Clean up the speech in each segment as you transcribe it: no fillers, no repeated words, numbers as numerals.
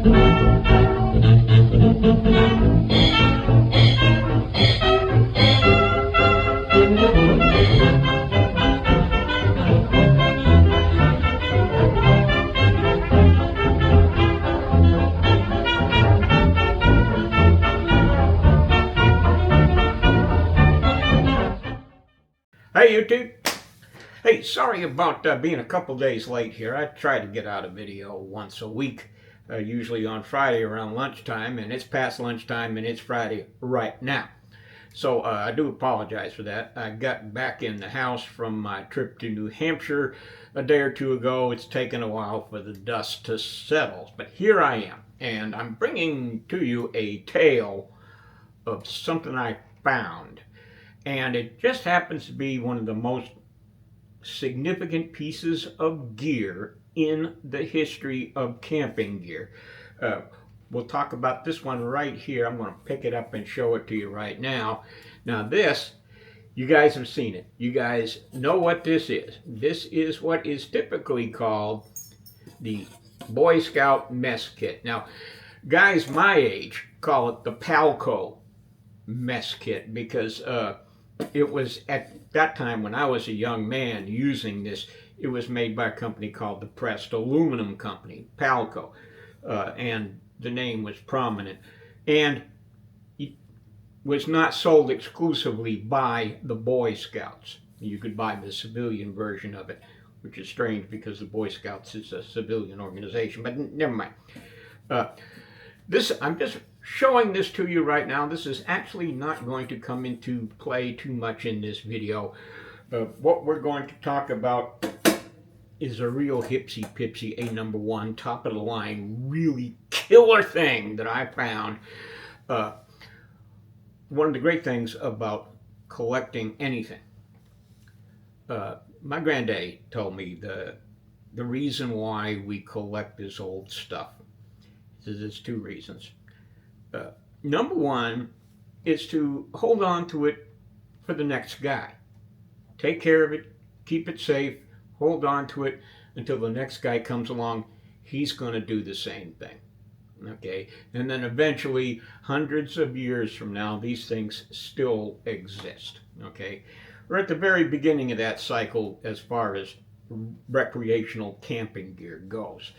Hey YouTube! Hey, sorry about being a couple days late here. I try to get out a video once a week, usually on Friday around lunchtime, and it's past lunchtime and it's Friday right now. So I do apologize for that. I got back in the house from my trip to New Hampshire a day or two ago. It's taken a while for the dust to settle, but here I am, and I'm bringing to you a tale of something I found. And it just happens to be one of the most significant pieces of gear in the history of camping gear. We'll talk about this one right here. I'm going to pick it up and show it to you right now. Now this, you guys have seen it. You guys know what this is. This is what is typically called the Boy Scout mess kit. Now, guys my age call it the Palco mess kit because it was at that time when I was a young man using this. It was made by a company called the Pressed Aluminum Company, Palco, and the name was prominent. And it was not sold exclusively by the Boy Scouts. You could buy the civilian version of it, which is strange because the Boy Scouts is a civilian organization, but never mind. I'm just showing this to you right now. This is actually not going to come into play too much in this video. What we're going to talk about is a real hipsy-pipsy, a number one, top of the line, really killer thing that I found. One of the great things about collecting anything. My granddad told me the reason why we collect this old stuff. There's two reasons. Number one is to hold on to it for the next guy. Take care of it, keep it safe, hold on to it until the next guy comes along. He's going to do the same thing. Okay? And then eventually, hundreds of years from now, these things still exist. Okay? We're at the very beginning of that cycle as far as recreational camping gear goes.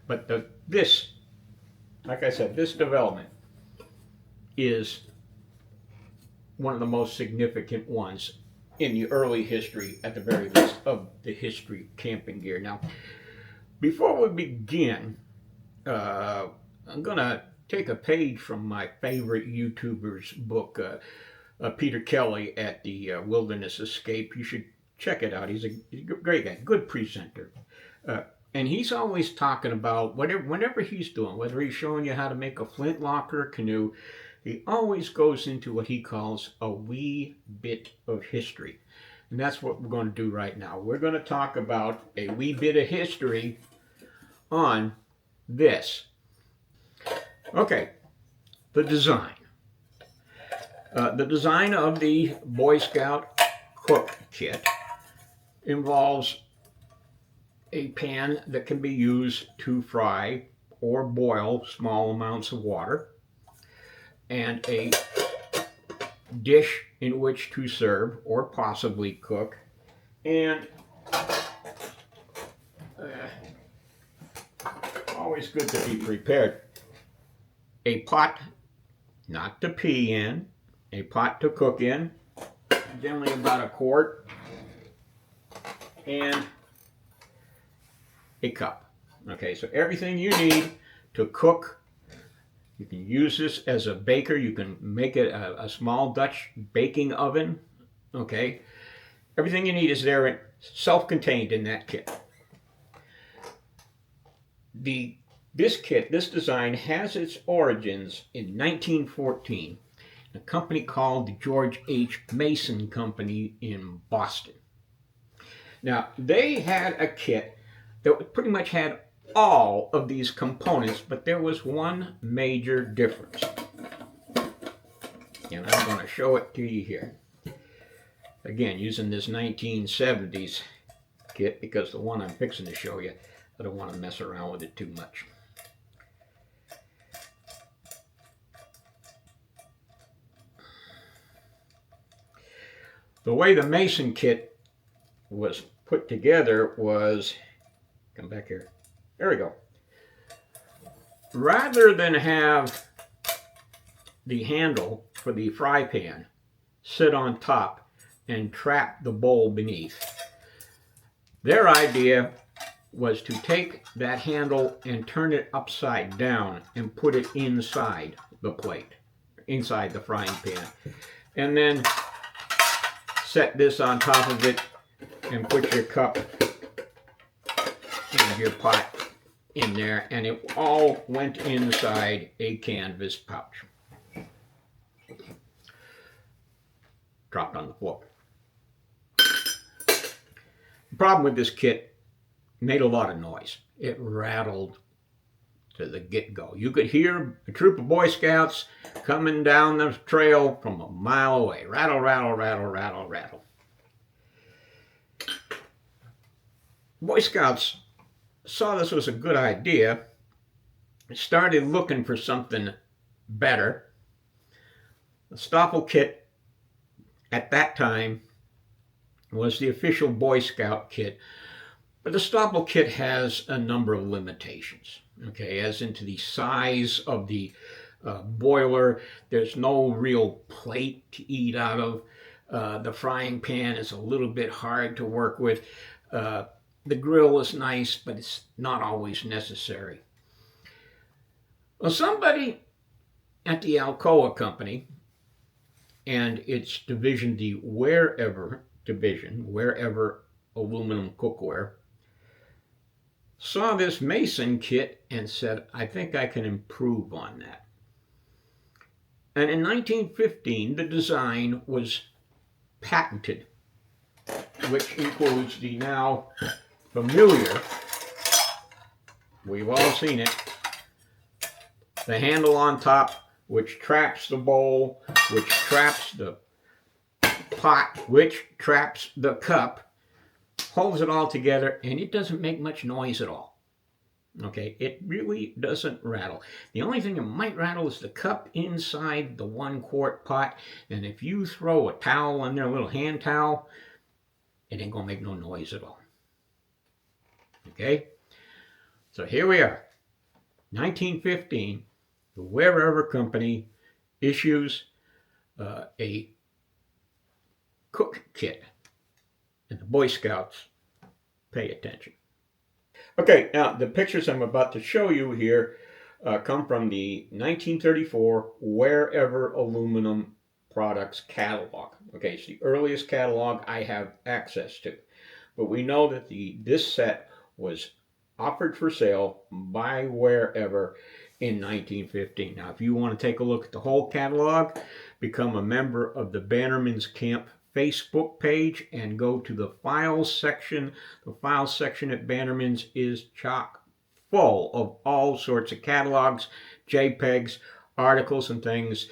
But this, like I said, this development is one of the most significant ones in the early history, at the very least, of the history of camping gear. Now, before we begin, I'm going to take a page from my favorite YouTuber's book, Peter Kelly at the Wilderness Escape. You should check it out. He's a great guy, good presenter. And he's always talking about whenever he's doing, whether he's showing you how to make a flintlock or a canoe, he always goes into what he calls a wee bit of history. And that's what we're going to do right now. We're going to talk about a wee bit of history on this. Okay, the design. The design of the Boy Scout Cook Kit involves a pan that can be used to fry or boil small amounts of water, and a dish in which to serve or possibly cook, and always good to be prepared, a pot not to pee in, a pot to cook in, generally about a quart, and a cup. Okay, so everything you need to cook. You can use this as a baker. You can make it a small Dutch baking oven. Okay, everything you need is there, self-contained in that kit. This kit, this design, has its origins in 1914. A company called the George H. Mason Company in Boston. Now, they had a kit that pretty much had all of these components, but there was one major difference. And I'm going to show it to you here. Again, using this 1970s kit, because the one I'm fixing to show you, I don't want to mess around with it too much. The way the Mason kit was put together was, come back here, there we go. Rather than have the handle for the fry pan sit on top and trap the bowl beneath, their idea was to take that handle and turn it upside down and put it inside the plate, inside the frying pan, and then set this on top of it and put your cup and your pot in there, and it all went inside a canvas pouch. Dropped on the floor. The problem with this kit, made a lot of noise. It rattled to the get-go. You could hear a troop of Boy Scouts coming down the trail from a mile away. Rattle, rattle, rattle, rattle, rattle. Boy Scouts saw this was a good idea, started looking for something better. The Stoffel kit at that time was the official Boy Scout kit, but the Stoffel kit has a number of limitations, okay, as into the size of the boiler. There's no real plate to eat out of. The frying pan is a little bit hard to work with. The grill is nice, but it's not always necessary. Well, somebody at the Alcoa company and its division, the Wherever division, Wherever aluminum cookware, saw this Mason kit and said, I think I can improve on that. And in 1915, the design was patented, which includes the now familiar, we've all seen it, the handle on top, which traps the bowl, which traps the pot, which traps the cup, holds it all together, and it doesn't make much noise at all. Okay, it really doesn't rattle. The only thing that might rattle is the cup inside the 1 quart pot, and if you throw a towel in there, a little hand towel, it ain't gonna make no noise at all. Okay, so here we are, 1915, the Wherever company issues a cook kit, and the Boy Scouts pay attention. Okay, now the pictures I'm about to show you here come from the 1934 Wherever Aluminum Products catalog. Okay, it's the earliest catalog I have access to. But we know that this set was offered for sale by Wherever in 1915. Now, if you want to take a look at the whole catalog, become a member of the Bannerman's Camp Facebook page and go to the files section. The files section at Bannerman's is chock full of all sorts of catalogs, JPEGs, articles, and things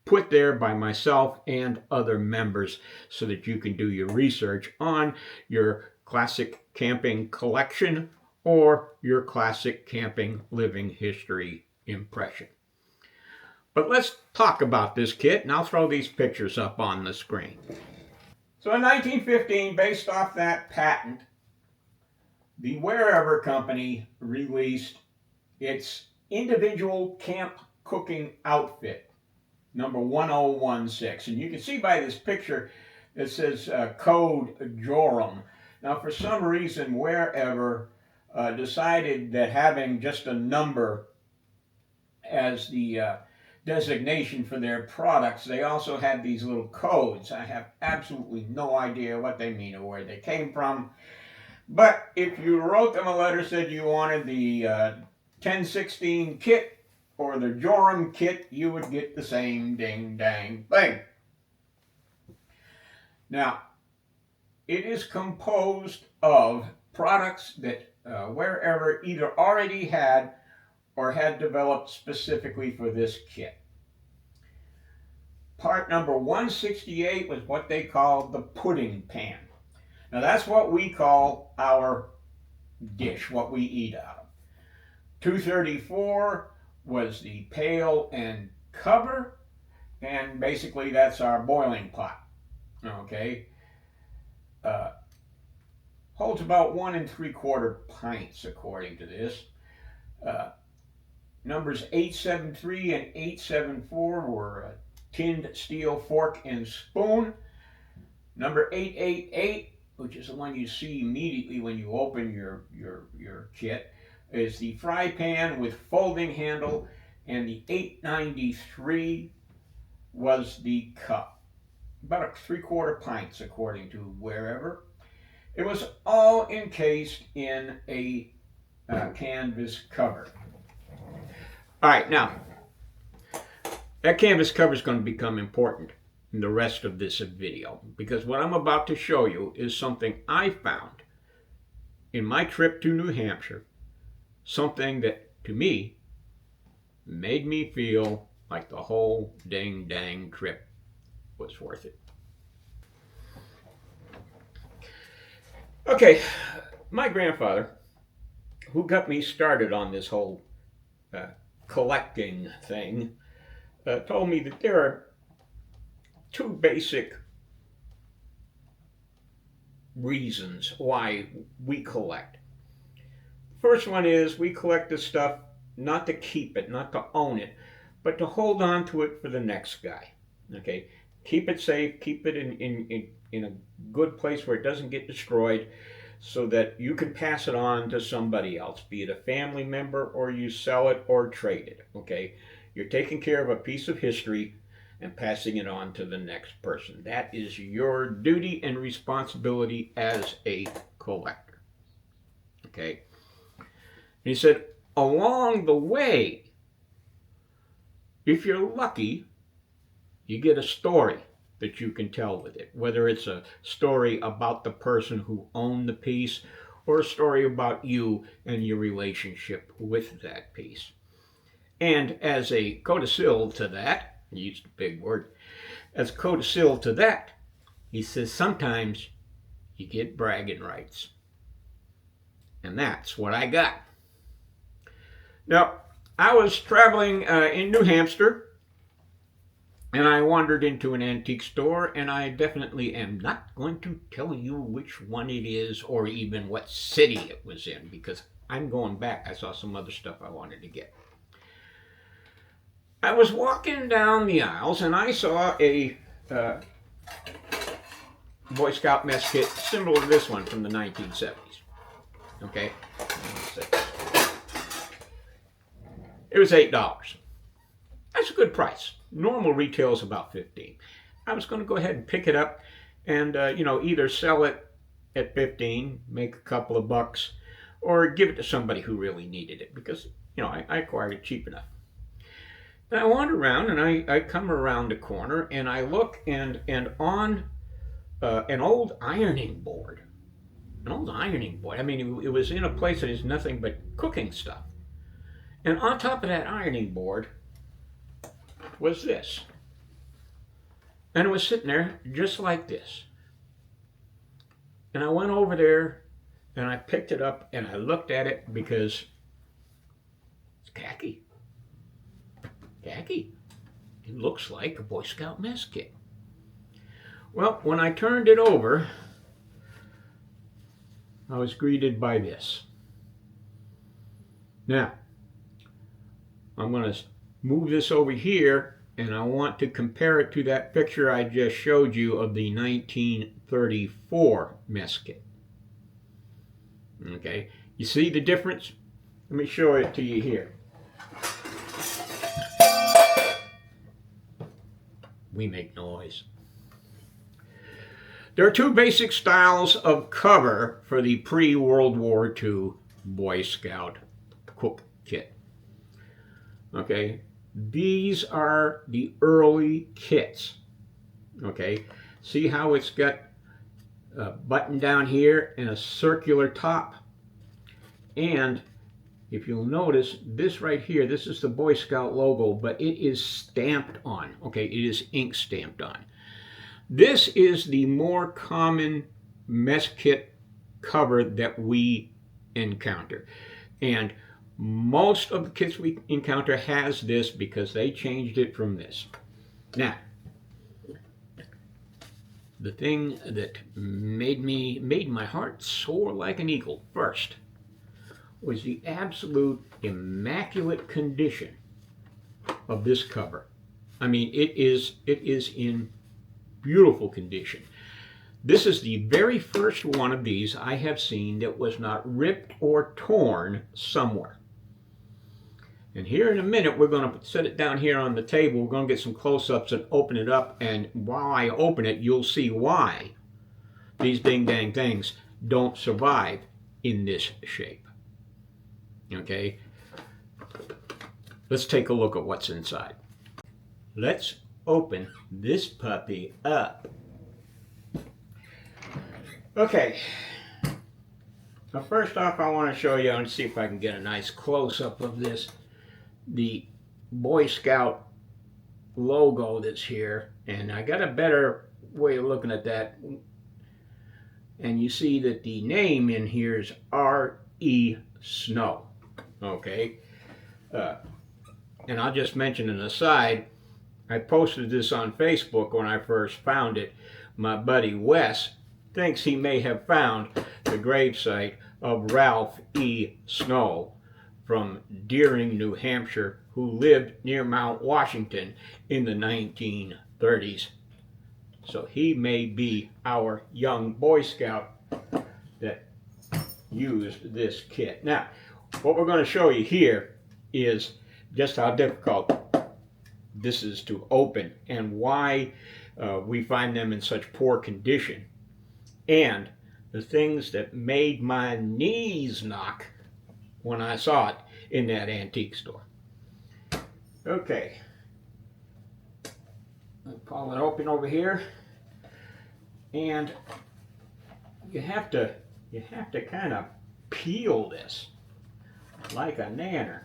put there by myself and other members so that you can do your research on your classic camping collection or your classic camping living history impression. But let's talk about this kit, and I'll throw these pictures up on the screen. So in 1915, based off that patent, the Wherever company released its individual camp cooking outfit, number 1016. And you can see by this picture, it says code Joram. Now, for some reason, Wherever decided that having just a number as the designation for their products, they also had these little codes. I have absolutely no idea what they mean or where they came from. But if you wrote them a letter, said you wanted the 1016 kit or the Joram kit, you would get the same ding dang thing. Now, it is composed of products that Wherever either already had or had developed specifically for this kit. Part number 168 was what they called the pudding pan. Now that's what we call our dish, what we eat out of. 234 was the pail and cover, and basically that's our boiling pot. Okay. Uh, Holds about 1 3/4 pints, according to this. Uh, Numbers 873 and 874 were a tinned steel fork and spoon. Number 888, which is the one you see immediately when you open your kit, is the fry pan with folding handle, and the 893 was the cup. About 3/4 pints, according to wherever. It was all encased in a canvas cover. All right, now, that canvas cover is going to become important in the rest of this video, because what I'm about to show you is something I found in my trip to New Hampshire, something that, to me, made me feel like the whole dang trip was worth it. Okay, my grandfather, who got me started on this whole collecting thing, told me that there are two basic reasons why we collect. First one is we collect this stuff not to keep it, not to own it, but to hold on to it for the next guy. Okay, keep it safe, keep it in a good place where it doesn't get destroyed, so that you can pass it on to somebody else, be it a family member or you sell it or trade it. Okay, you're taking care of a piece of history and passing it on to the next person. That is your duty and responsibility as a collector. Okay. And he said, along the way, if you're lucky, you get a story that you can tell with it, whether it's a story about the person who owned the piece or a story about you and your relationship with that piece. And as a codicil to that, he used a big word, as codicil to that, he says sometimes you get bragging rights. And that's what I got. Now, I was traveling in New Hampshire, and I wandered into an antique store, and I definitely am not going to tell you which one it is or even what city it was in, because I'm going back. I saw some other stuff I wanted to get. I was walking down the aisles, and I saw a Boy Scout mess kit similar to this one from the 1970s. Okay? It was $8. That's a good price. Normal retail is about $15. I was going to go ahead and pick it up and, either sell it at $15, make a couple of bucks, or give it to somebody who really needed it, because, I acquired it cheap enough. And I wander around, and I come around a corner, and I look, and on an old ironing board. I mean, it was in a place that is nothing but cooking stuff. And on top of that ironing board was this. And it was sitting there just like this. And I went over there and I picked it up and I looked at it because it's khaki. Khaki. It looks like a Boy Scout mess kit. Well, when I turned it over, I was greeted by this. Now, I'm going to move this over here, and I want to compare it to that picture I just showed you of the 1934 mess kit. Okay, you see the difference? Let me show it to you here. We make noise. There are two basic styles of cover for the pre-World War II Boy Scout cook kit. Okay, these are the early kits. Okay, see how it's got a button down here and a circular top? And if you'll notice, this right here, this is the Boy Scout logo, but it is stamped on. Okay, it is ink stamped on. This is the more common mess kit cover that we encounter. And most of the kits we encounter has this because they changed it from this. Now, the thing that made my heart soar like an eagle first was the absolute immaculate condition of this cover. I mean, it is in beautiful condition. This is the very first one of these I have seen that was not ripped or torn somewhere. And here in a minute, we're going to set it down here on the table. We're going to get some close-ups and open it up. And while I open it, you'll see why these ding-dang things don't survive in this shape. Okay? Let's take a look at what's inside. Let's open this puppy up. Okay. Now, first off, I want to show you and see if I can get a nice close-up of this. The Boy Scout logo that's here, and I got a better way of looking at that, and you see that the name in here is R.E. Snow. Okay, and I'll just mention an aside, I posted this on Facebook when I first found it. My buddy Wes thinks he may have found the gravesite of Ralph E. Snow from Deering, New Hampshire, who lived near Mount Washington in the 1930s. So he may be our young Boy Scout that used this kit. Now, what we're going to show you here is just how difficult this is to open and why we find them in such poor condition, and the things that made my knees knock when I saw it in that antique store. Okay, I'll pull it open over here, and you have to kind of peel this like a nanner.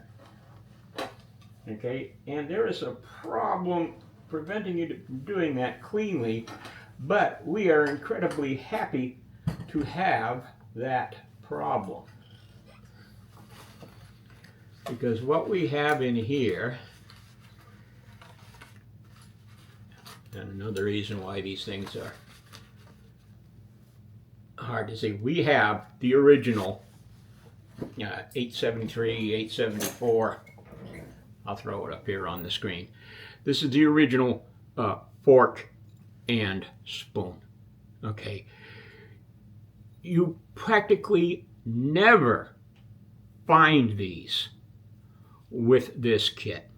Okay, and there is a problem preventing you from doing that cleanly, but we are incredibly happy to have that problem. Because what we have in here, and another reason why these things are hard to see, we have the original 873, 874. I'll throw it up here on the screen. This is the original fork and spoon. Okay. You practically never find these with this kit.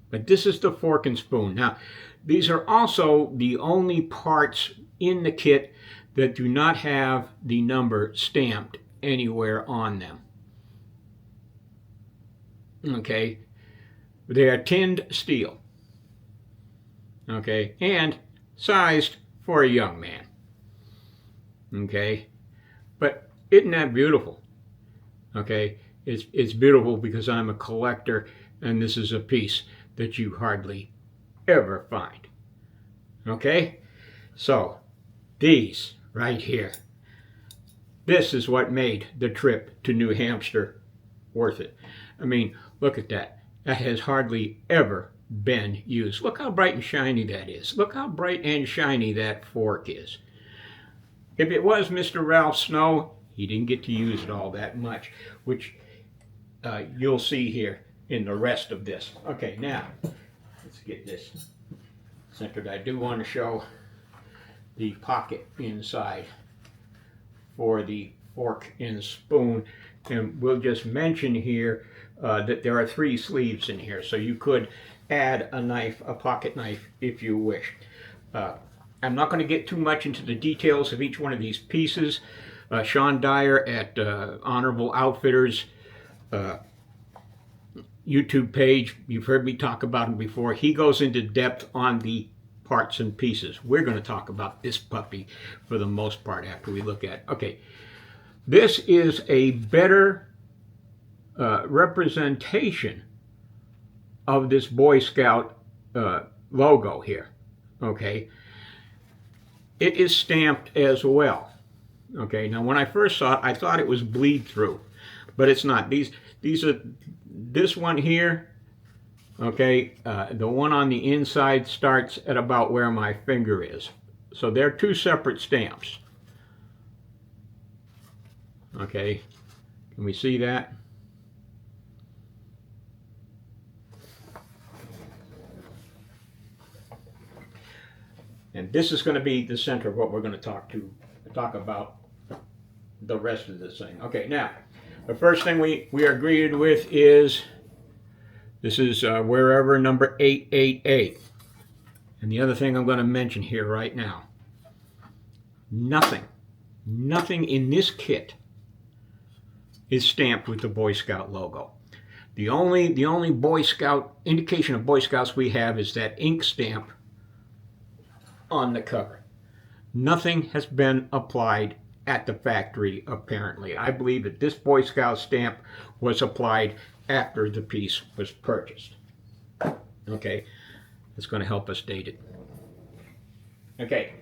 But this is the fork and spoon. Now, these are also the only parts in the kit that do not have the number stamped anywhere on them. Okay. They are tinned steel. Okay. And sized for a young man. Okay. But isn't that beautiful? Okay. It's beautiful because I'm a collector, and this is a piece that you hardly ever find. Okay? So, these right here. This is what made the trip to New Hampshire worth it. I mean, look at that. That has hardly ever been used. Look how bright and shiny that is. Look how bright and shiny that fork is. If it was Mr. Ralph Snow, he didn't get to use it all that much, which you'll see here in the rest of this. Okay, now, let's get this centered. I do want to show the pocket inside for the fork and spoon. And we'll just mention here that there are 3 sleeves in here, so you could add a knife, a pocket knife, if you wish. I'm not going to get too much into the details of each one of these pieces. Sean Dyer at Honorable Outfitters YouTube page, you've heard me talk about him before. He goes into depth on the parts and pieces. We're going to talk about this puppy for the most part after we look at it. Okay, this is a better representation of this Boy Scout logo here. Okay, it is stamped as well. Okay, now when I first saw it, I thought it was bleed through, but it's not. These are, this one here, okay, the one on the inside starts at about where my finger is. So they're two separate stamps. Okay, can we see that? And this is going to be the center of what we're going to talk about the rest of this thing. Okay, now, the first thing we are greeted with is, this is wherever number 888. And the other thing I'm going to mention here right now, nothing in this kit is stamped with the Boy Scout logo. The only Boy Scout indication of Boy Scouts we have is that ink stamp on the cover. Nothing has been applied at the factory, apparently. I believe that this Boy Scout stamp was applied after the piece was purchased. Okay, that's going to help us date it. Okay,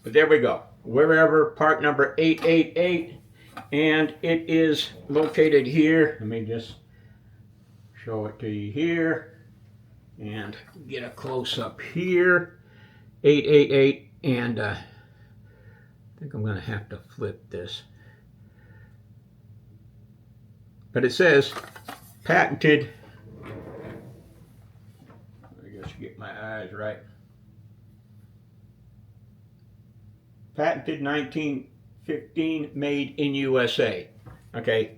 but there we go. Wherever, part number 888, and it is located here. Let me just show it to you here and get a close-up here. 888, and I think I'm going to have to flip this. But it says patented, I guess get my eyes right. Patented 1915, made in USA. Okay.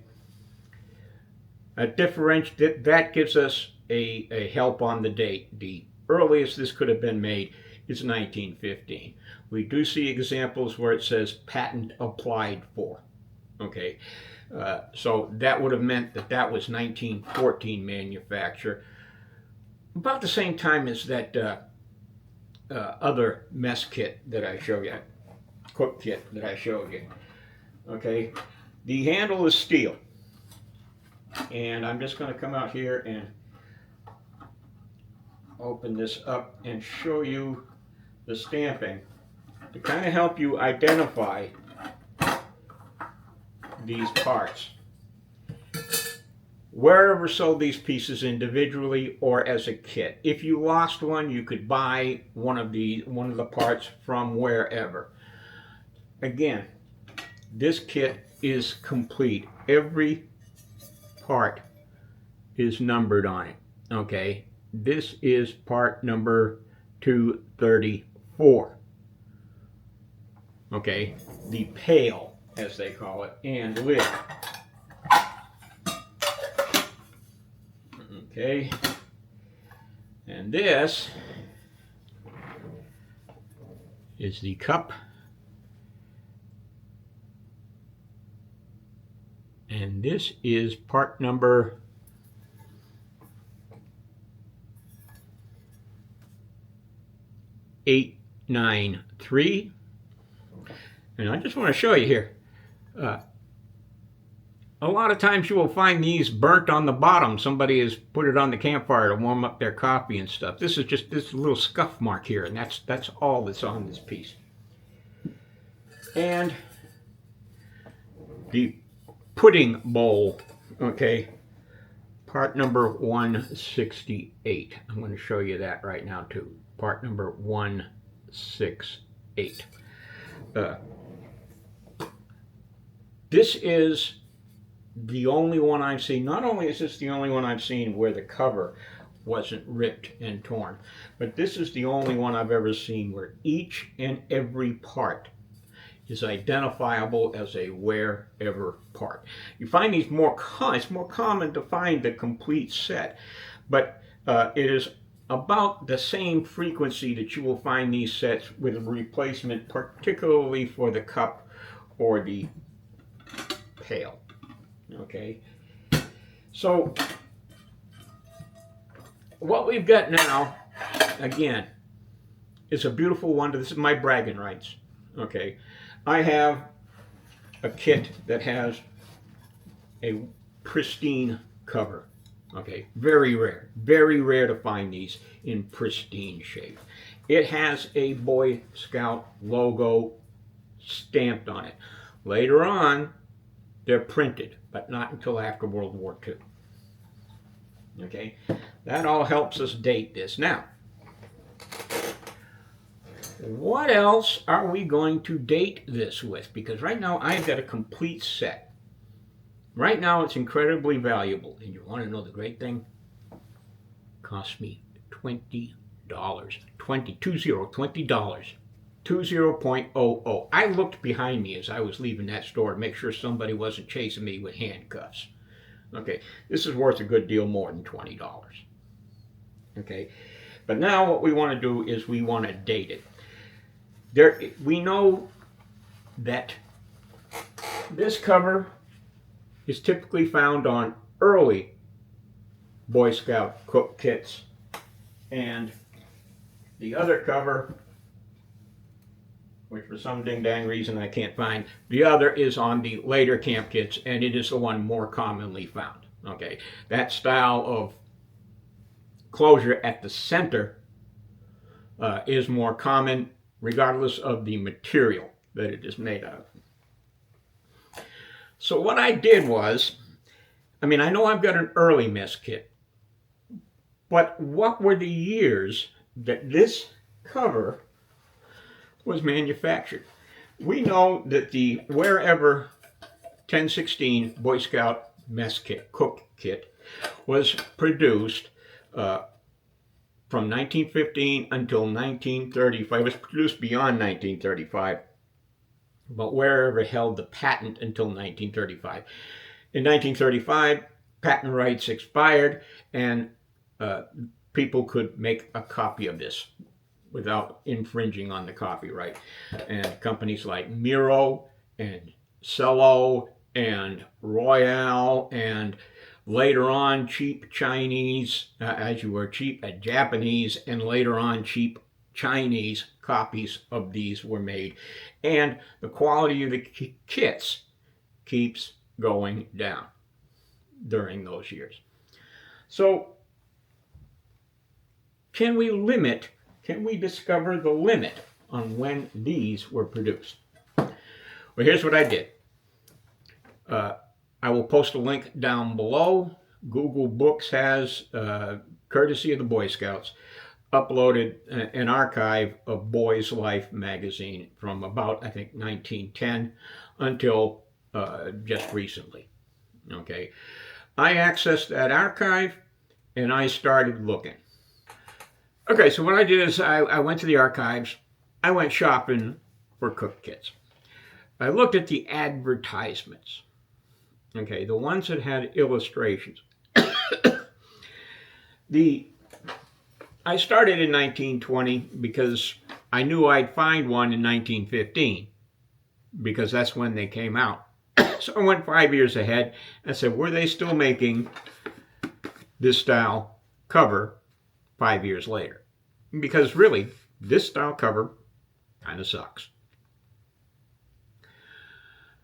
That gives us a help on the date. The earliest this could have been made is 1915. We do see examples where it says patent applied for. Okay, so that would have meant that that was 1914 manufacture, about the same time as that other mess kit that I showed you, cook kit that I showed you. Okay, the handle is steel, and I'm just going to come out here and open this up and show you the stamping to kind of help you identify these parts. Wherever sold these pieces individually or as a kit. If you lost one, you could buy one of the parts from wherever. Again, this kit is complete. Every part is numbered on it. Okay, this is part number 234. Okay, the pail, as they call it, and lid. Okay, and this is the cup, and this is part number 893. And I just want to show you here. A lot of times you will find these burnt on the bottom. Somebody has put it on the campfire to warm up their coffee and stuff. This is just this little scuff mark here, and that's all that's on this piece. And the pudding bowl, okay, part number 168. I'm going to show you that right now too. Part number 168. This is the only one I've seen. Not only is this the only one I've seen where the cover wasn't ripped and torn, but this is the only one I've ever seen where each and every part is identifiable as a wherever part. You find these it's more common to find the complete set, but it is about the same frequency that you will find these sets with a replacement, particularly for the cup or the pail. Okay, so what we've got now, again, is a beautiful one. This is my bragging rights. Okay, I have a kit that has a pristine cover. Okay, very rare to find these in pristine shape. It has a Boy Scout logo stamped on it. Later on, they're printed, but not until after World War II. Okay, that all helps us date this. Now, what else are we going to date this with? Because right now I've got a complete set. Right now it's incredibly valuable. And you want to know the great thing? It cost me $20. $20. 20.00. I looked behind me as I was leaving that store to make sure somebody wasn't chasing me with handcuffs. Okay, this is worth a good deal more than $20. Okay, but now what we want to do is we want to date it. We know that this cover is typically found on early Boy Scout cook kits, and the other cover, which for some ding-dang reason I can't find, the other is on the later camp kits, and it is the one more commonly found. Okay, that style of closure at the center is more common regardless of the material that it is made of. So what I did was, I know I've got an early mess kit, but what were the years that this cover was manufactured? We know that the Wherever 1016 Boy Scout mess kit, cook kit, was produced from 1915 until 1935. It was produced beyond 1935, but Wherever held the patent until 1935. In 1935, patent rights expired, and people could make a copy of this without infringing on the copyright. And companies like Miro and Cello and Royale, and later on cheap Chinese, Japanese, and later on cheap Chinese copies of these were made. And the quality of the kits keeps going down during those years. So can we discover the limit on when these were produced? Well, here's what I did. I will post a link down below. Google Books has, courtesy of the Boy Scouts, uploaded an archive of Boy's Life magazine from about, I think, 1910 until just recently. Okay, I accessed that archive and I started looking. Okay, so what I did is I went to the archives. I went shopping for cook kits. I looked at the advertisements. Okay, the ones that had illustrations. I started in 1920 because I knew I'd find one in 1915 because that's when they came out. So I went 5 years ahead and said, were they still making this style cover 5 years later? Because really, this style cover kind of sucks.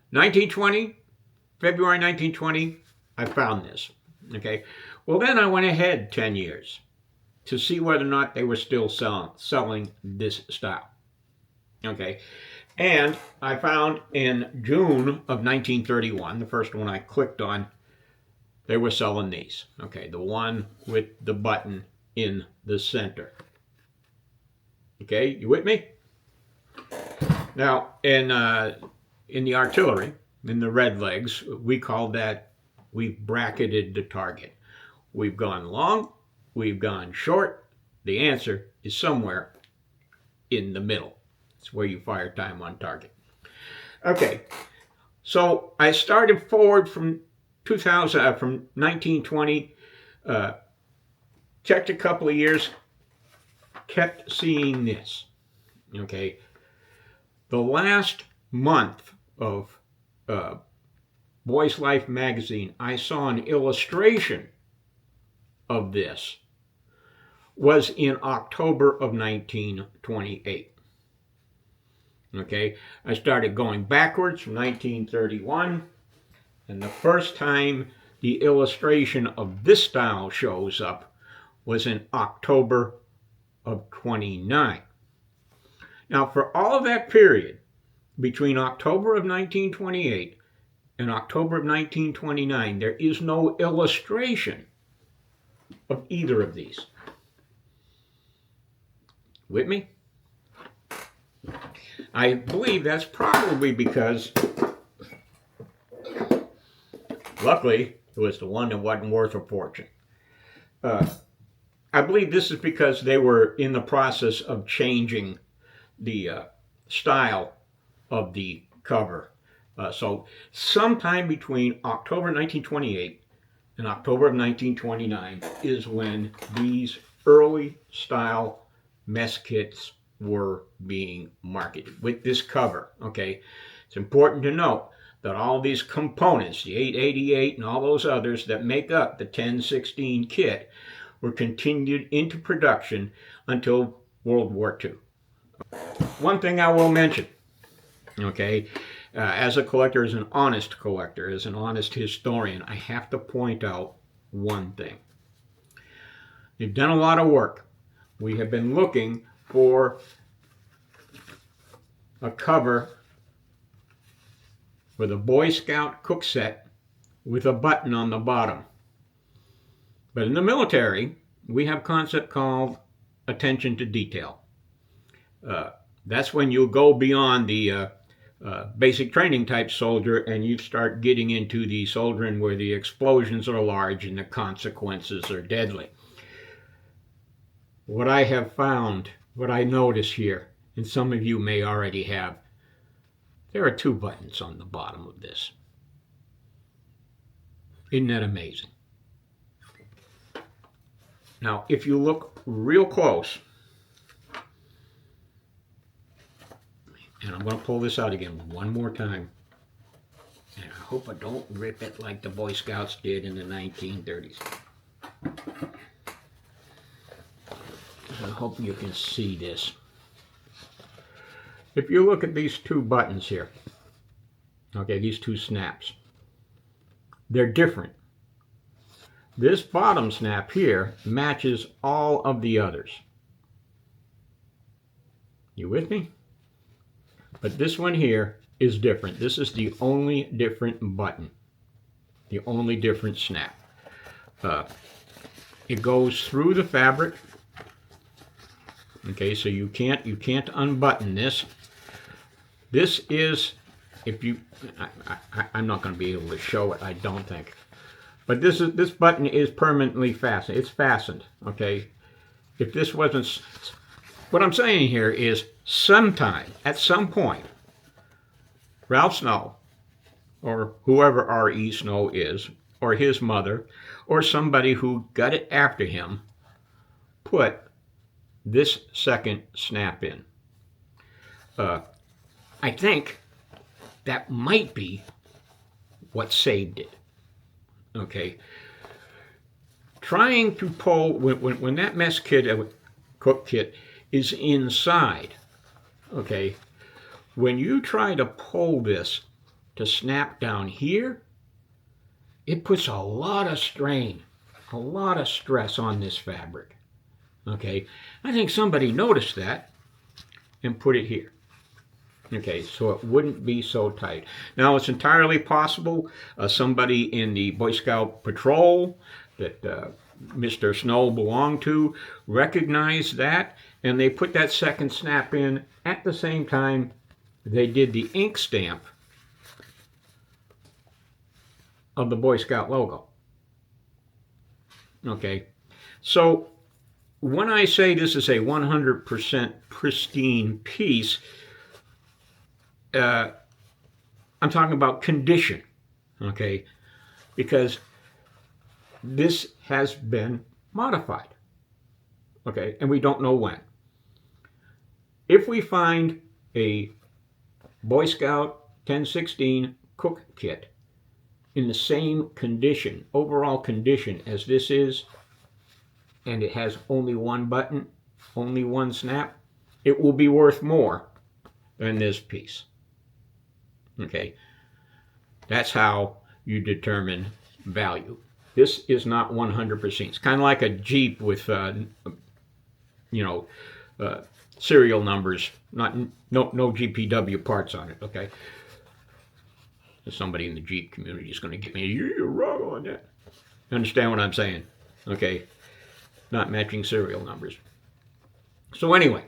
1920, February 1920, I found this. Okay, well then I went ahead 10 years to see whether or not they were still selling this style. Okay, and I found in June of 1931, the first one I clicked on, they were selling these. Okay, the one with the button in the center. Okay, you with me? Now, in the artillery, in the red legs, we call that, we've bracketed the target. We've gone long, we've gone short. The answer is somewhere in the middle. It's where you fire time on target. Okay, so I started forward from 1920, checked a couple of years, kept seeing this. Okay, the last month of Boy's Life magazine, I saw an illustration of this was in October of 1928. Okay, I started going backwards from 1931, and the first time the illustration of this style shows up was in October of 29. Now, for all of that period, between October of 1928 and October of 1929, there is no illustration of either of these. With me? I believe that's probably because, luckily, it was the one that wasn't worth a fortune. I believe this is because they were in the process of changing the style of the cover. So sometime between October 1928 and October of 1929 is when these early style mess kits were being marketed with this cover. Okay, it's important to note that all these components, the 888 and all those others that make up the 1016 kit, were continued into production until World War II. One thing I will mention, okay, as a collector, as an honest collector, as an honest historian, I have to point out one thing. We've done a lot of work. We have been looking for a cover with a Boy Scout cook set with a button on the bottom. But in the military, we have a concept called attention to detail. That's when you go beyond the basic training type soldier and you start getting into the soldiering where the explosions are large and the consequences are deadly. What I have found, what I notice here, and some of you may already have, there are 2 buttons on the bottom of this. Isn't that amazing? Now, if you look real close, and I'm going to pull this out again one more time, and I hope I don't rip it like the Boy Scouts did in the 1930s. I hope you can see this. If you look at these 2 buttons here, okay, these 2 snaps, they're different. This bottom snap here matches all of the others. You with me? But this one here is different. This is the only different button, the only different snap. It goes through the fabric. Okay, so you can't unbutton this. This is, if you, I'm not going to be able to show it, I don't think. But this button is permanently fastened. It's fastened. Okay, if this wasn't, what I'm saying here is sometime, at some point, Ralph Snow, or whoever R.E. Snow is, or his mother, or somebody who got it after him, put this second snap in. I think that might be what saved it. Okay. Trying to pull, when that mess kit, cook kit, is inside, okay, when you try to pull this to snap down here, it puts a lot of strain, a lot of stress on this fabric. Okay, I think somebody noticed that and put it here. Okay, so it wouldn't be so tight. Now, it's entirely possible somebody in the Boy Scout patrol that Mr. Snow belonged to recognized that, and they put that second snap in at the same time they did the ink stamp of the Boy Scout logo. Okay, so when I say this is a 100% pristine piece, I'm talking about condition, okay, because this has been modified, okay, and we don't know when. If we find a Boy Scout 1016 cook kit in the same condition, overall condition as this is, and it has only one button, only one snap, it will be worth more than this piece. Okay, that's how you determine value. This is not 100%. It's kind of like a Jeep with, serial numbers, no GPW parts on it. Okay, somebody in the Jeep community is going to get me. You're wrong on that. Understand what I'm saying? Okay, not matching serial numbers. So anyway,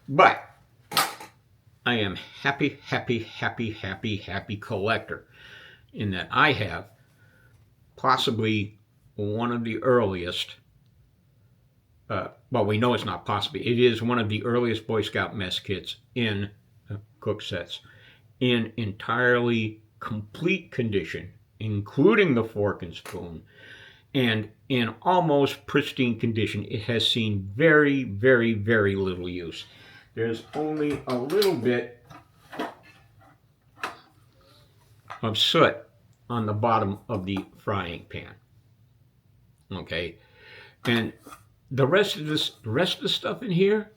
but I am happy, happy, happy, happy, happy collector in that I have possibly one of the earliest, well, we know it's not possibly, it is one of the earliest Boy Scout mess kits in cook sets in entirely complete condition, including the fork and spoon, and in almost pristine condition. It has seen very, very, very little use. There's only a little bit of soot on the bottom of the frying pan. Okay, and the rest of the stuff in here,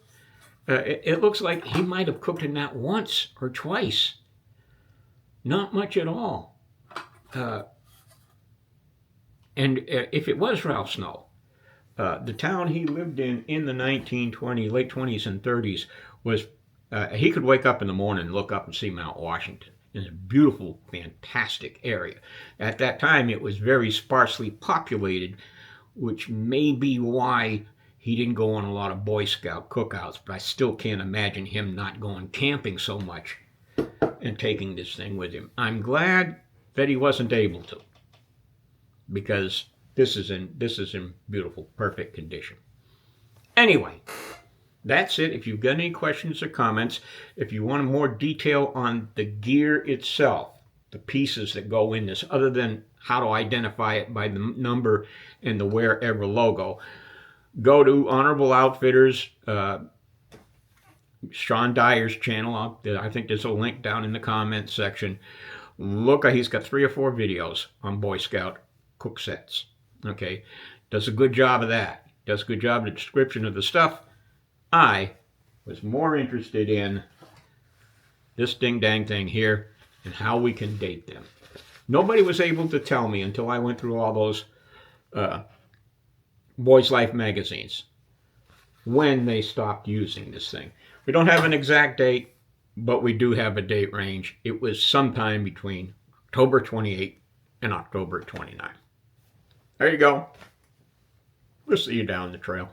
it looks like he might have cooked in that once or twice. Not much at all. And if it was Ralph Snow, the town he lived in the late 20s and 30s was, he could wake up in the morning and look up and see Mount Washington. It's a beautiful, fantastic area. At that time, it was very sparsely populated, which may be why he didn't go on a lot of Boy Scout cookouts, but I still can't imagine him not going camping so much and taking this thing with him. I'm glad that he wasn't able to, because this is in beautiful, perfect condition. Anyway, that's it. If you've got any questions or comments, if you want more detail on the gear itself, the pieces that go in this, other than how to identify it by the number and the Wherever logo, go to Honorable Outfitters, Sean Dyer's channel. I think there's a link down in the comments section. Look, he's got 3 or 4 videos on Boy Scout cook sets. Okay, does a good job of that. Does a good job of the description of the stuff. I was more interested in this ding-dang thing here and how we can date them. Nobody was able to tell me until I went through all those Boys Life magazines when they stopped using this thing. We don't have an exact date, but we do have a date range. It was sometime between October 28 and October 29. There you go. We'll see you down the trail.